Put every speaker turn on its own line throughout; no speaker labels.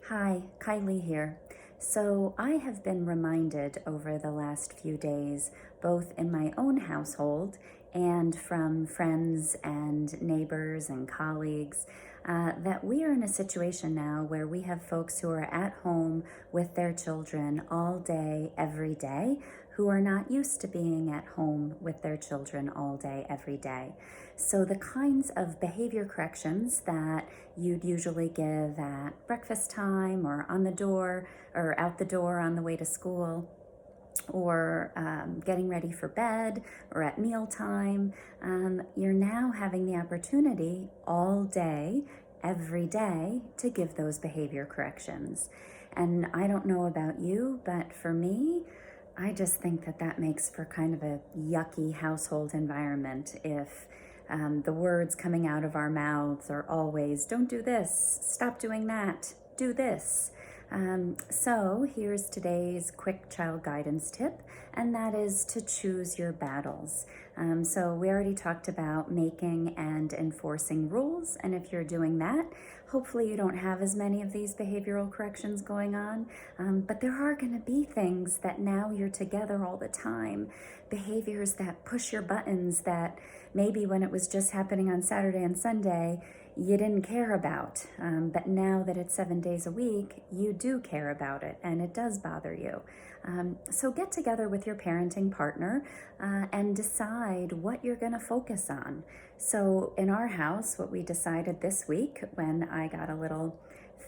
Hi, Kylie here. So, I have been reminded over the last few days, both in my own household and from friends and neighbors and colleagues, that we are in a situation now where we have folks who are at home with their children all day, every day, who are not used to being at home with their children all day, every day. So, the kinds of behavior corrections that you'd usually give at breakfast time or on the door or out the door on the way to school or getting ready for bed or at mealtime, you're now having the opportunity all day, every day, to give those behavior corrections. And I don't know about you, but for me, I just think that that makes for kind of a yucky household environment if the words coming out of our mouths are always, don't do this, stop doing that, do this. So here's today's quick child guidance tip, and that is to choose your battles. So we already talked about making and enforcing rules, and if you're doing that, hopefully you don't have as many of these behavioral corrections going on, but there are going to be things that now you're together all the time, behaviors that push your buttons that maybe when it was just happening on Saturday and Sunday, you didn't care about. But now that it's 7 days a week, you do care about it and it does bother you. So get together with your parenting partner and decide what you're going to focus on. So in our house, what we decided this week when I got a little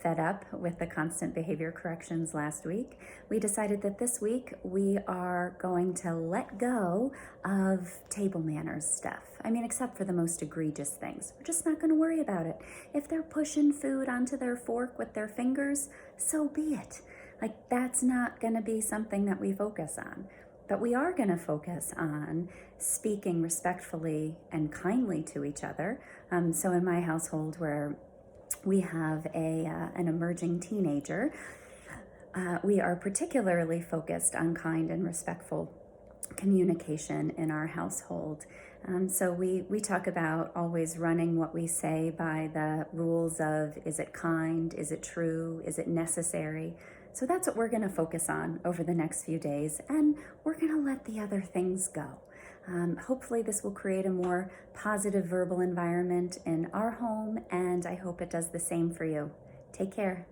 fed up with the constant behavior corrections last week, we decided that this week we are going to let go of table manners stuff. I mean, except for the most egregious things. We're just not going to worry about it. If they're pushing food onto their fork with their fingers, so be it. Like, that's not going to be something that we focus on. But we are going to focus on speaking respectfully and kindly to each other. So in my household, where we have an emerging teenager, we are particularly focused on kind and respectful communication in our household. So we talk about always running what we say by the rules of, is it kind, is it true, is it necessary? So that's what we're going to focus on over the next few days, and we're going to let the other things go. Hopefully this will create a more positive verbal environment in our home, and I hope it does the same for you. Take care.